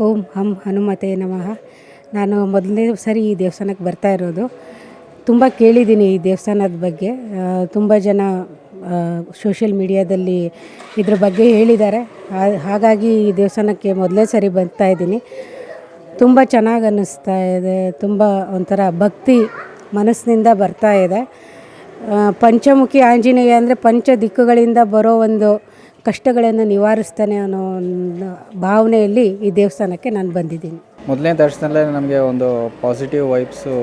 ಓಂ ಹಂ ಹನುಮತೆ ನಮಃ. ನಾನು ಮೊದಲನೇ ಸರಿ ಈ ದೇವಸ್ಥಾನಕ್ಕೆ ಬರ್ತಾ ಇರೋದು. ತುಂಬ ಕೇಳಿದ್ದೀನಿ ಈ ದೇವಸ್ಥಾನದ ಬಗ್ಗೆ. ತುಂಬ ಜನ ಸೋಷಿಯಲ್ ಮೀಡಿಯಾದಲ್ಲಿ ಇದ್ರ ಬಗ್ಗೆ ಹೇಳಿದ್ದಾರೆ. ಹಾಗಾಗಿ ಈ ದೇವಸ್ಥಾನಕ್ಕೆ ಮೊದಲನೇ ಸರಿ ಬರ್ತಾಯಿದ್ದೀನಿ. ತುಂಬ ಚೆನ್ನಾಗಿ ಅನ್ನಿಸ್ತಾ ಇದೆ. ತುಂಬ ಒಂಥರ ಭಕ್ತಿ ಮನಸ್ಸಿನಿಂದ ಬರ್ತಾ ಇದೆ. ಪಂಚಮುಖಿ ಆಂಜನೇಯ ಅಂದರೆ ಪಂಚ ದಿಕ್ಕುಗಳಿಂದ ಬರೋ ಒಂದು ಕಷ್ಟಗಳನ್ನು ನಿವಾರಿಸ್ತಾನೆ ಅನ್ನೋ ಒಂದು ಭಾವನೆಯಲ್ಲಿ ಈ ದೇವಸ್ಥಾನಕ್ಕೆ ನಾನು ಬಂದಿದ್ದೀನಿ. ಮೊದಲನೇ ದರ್ಶನದಲ್ಲೇ ನಮಗೆ ಒಂದು ಪಾಸಿಟಿವ್ ವೈಬ್ಸು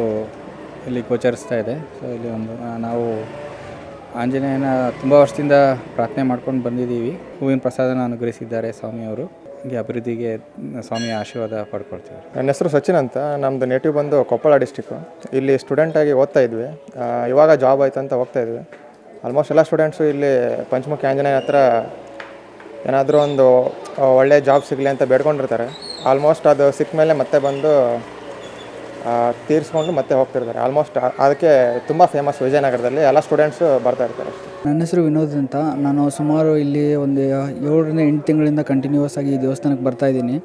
ಇಲ್ಲಿ ಗೋಚರಿಸ್ತಾ ಇದೆ. ಸೊ ಇಲ್ಲಿ ನಾವು ಆಂಜನೇಯನ ತುಂಬ ವರ್ಷದಿಂದ ಪ್ರಾರ್ಥನೆ ಮಾಡ್ಕೊಂಡು ಬಂದಿದ್ದೀವಿ. ಹೂವಿನ ಪ್ರಸಾದನ ಅನುಗ್ರಹಿಸಿದ್ದಾರೆ ಸ್ವಾಮಿಯವರು. ಹೀಗೆ ಅಭಿವೃದ್ಧಿಗೆ ಸ್ವಾಮಿಯ ಆಶೀರ್ವಾದ ಪಡ್ಕೊಳ್ತೀವಿ. ನನ್ನ ಹೆಸರು ಸಚಿನ್ ಅಂತ. ನಮ್ಮದು ನೇಟಿವ್ ಬಂದು ಕೊಪ್ಪಳ ಡಿಸ್ಟಿಕ್ಕು. ಇಲ್ಲಿ ಸ್ಟೂಡೆಂಟಾಗಿ ಓದ್ತಾ ಇದ್ವಿ. ಇವಾಗ ಜಾಬ್ ಆಯ್ತು ಅಂತ ಹೋಗ್ತಾ ಇದ್ವಿ. ಆಲ್ಮೋಸ್ಟ್ ಎಲ್ಲ ಸ್ಟೂಡೆಂಟ್ಸು ಇಲ್ಲಿ ಪಂಚಮುಖಿ ಆಂಜನೇಯ ಹತ್ರ ಏನಾದರೂ ಒಂದು ಒಳ್ಳೆಯ ಜಾಬ್ ಸಿಗಲಿ ಅಂತ ಬೇಡ್ಕೊಂಡಿರ್ತಾರೆ. ಆಲ್ಮೋಸ್ಟ್ ಅದು ಸಿಕ್ಕ ಮೇಲೆ ಮತ್ತೆ ಬಂದು ತೀರಿಸ್ಕೊಂಡು ಮತ್ತೆ ಹೋಗ್ತಿರ್ತಾರೆ. ಆಲ್ಮೋಸ್ಟ್ ಅದಕ್ಕೆ ತುಂಬ ಫೇಮಸ್ ವಿಜಯನಗರದಲ್ಲಿ. ಎಲ್ಲ ಸ್ಟೂಡೆಂಟ್ಸು ಬರ್ತಾ ಇರ್ತಾರೆ. ನನ್ನ ಹೆಸರು ವಿನೋದ್ ಅಂತ. ನಾನು ಸುಮಾರು ಇಲ್ಲಿ ಒಂದು 7ರಿಂದ 8 ತಿಂಗಳಿಂದ ಕಂಟಿನ್ಯೂಸ್ ಆಗಿ ಈ ದೇವಸ್ಥಾನಕ್ಕೆ ಬರ್ತಾಯಿದ್ದೀನಿ.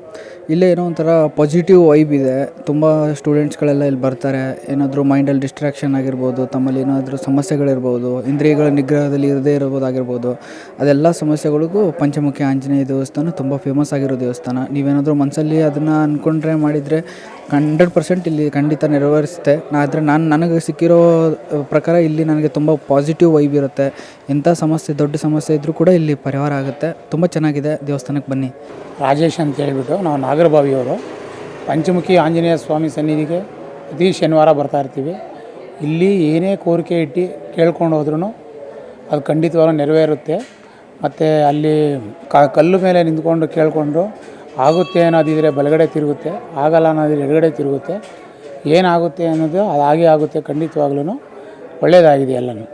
ಇಲ್ಲೇ ಏನೋ ಒಂಥರ ಪಾಸಿಟಿವ್ ವೈಬ್ ಇದೆ. ತುಂಬ ಸ್ಟೂಡೆಂಟ್ಸ್ಗಳೆಲ್ಲ ಇಲ್ಲಿ ಬರ್ತಾರೆ. ಏನಾದರೂ ಮೈಂಡಲ್ಲಿ ಡಿಸ್ಟ್ರಾಕ್ಷನ್ ಆಗಿರ್ಬೋದು, ತಮ್ಮಲ್ಲಿ ಏನಾದರೂ ಸಮಸ್ಯೆಗಳಿರ್ಬೋದು, ಇಂದ್ರಿಯಗಳ ನಿಗ್ರಹದಲ್ಲಿ ಇರದೇ ಇರ್ಬೋದಾಗಿರ್ಬೋದು, ಅದೆಲ್ಲ ಸಮಸ್ಯೆಗಳಿಗೂ ಪಂಚಮುಖಿ ಆಂಜನೇಯ ದೇವಸ್ಥಾನ ತುಂಬ ಫೇಮಸ್ ಆಗಿರೋ ದೇವಸ್ಥಾನ. ನೀವೇನಾದರೂ ಮನಸ್ಸಲ್ಲಿ ಅದನ್ನು ಅಂದ್ಕೊಂಡ್ರೆ ಮಾಡಿದರೆ 100% ಇಲ್ಲಿ ಖಂಡಿತ ನೆರವೇರಿಸುತ್ತೆ. ಆದರೆ ನನಗೆ ಸಿಕ್ಕಿರೋ ಪ್ರಕಾರ ಇಲ್ಲಿ ನನಗೆ ತುಂಬ ಪಾಸಿಟಿವ್ ವೈಬ್ ಇರುತ್ತೆ. ಎಂಥ ಸಮಸ್ಯೆ, ದೊಡ್ಡ ಸಮಸ್ಯೆ ಇದ್ದರೂ ಕೂಡ ಇಲ್ಲಿ ಪರಿಹಾರ ಆಗುತ್ತೆ. ತುಂಬ ಚೆನ್ನಾಗಿದೆ. ದೇವಸ್ಥಾನಕ್ಕೆ ಬನ್ನಿ. ರಾಜೇಶ್ ಅಂತ ಹೇಳ್ಬಿಟ್ಟು ನಾವು ನಾಗರಬಾವಿಯವರು. ಪಂಚಮುಖಿ ಆಂಜನೇಯ ಸ್ವಾಮಿ ಸನ್ನಿಧಿಗೆ ಪ್ರತಿ ಶನಿವಾರ ಬರ್ತಾ ಇರ್ತೀವಿ. ಇಲ್ಲಿ ಏನೇ ಕೋರಿಕೆ ಇಟ್ಟು ಕೇಳ್ಕೊಂಡು ಹೋದ್ರೂ ಅದು ಖಂಡಿತವಾಗ್ಲೂ ನೆರವೇರುತ್ತೆ. ಮತ್ತು ಅಲ್ಲಿ ಕಲ್ಲು ಮೇಲೆ ನಿಂತ್ಕೊಂಡು ಕೇಳಿಕೊಂಡು ಆಗುತ್ತೆ ಅನ್ನೋದಿದ್ರೆ ಬಲಗಡೆ ತಿರುಗುತ್ತೆ, ಆಗಲ್ಲ ಅನ್ನೋದಿದ್ರೆ ಎಡಗಡೆ ತಿರುಗುತ್ತೆ. ಏನಾಗುತ್ತೆ ಅನ್ನೋದು ಅದು ಹಾಗೆ ಆಗುತ್ತೆ. ಖಂಡಿತವಾಗ್ಲೂ ಒಳ್ಳೆಯದಾಗಿದೆ ಎಲ್ಲನೂ.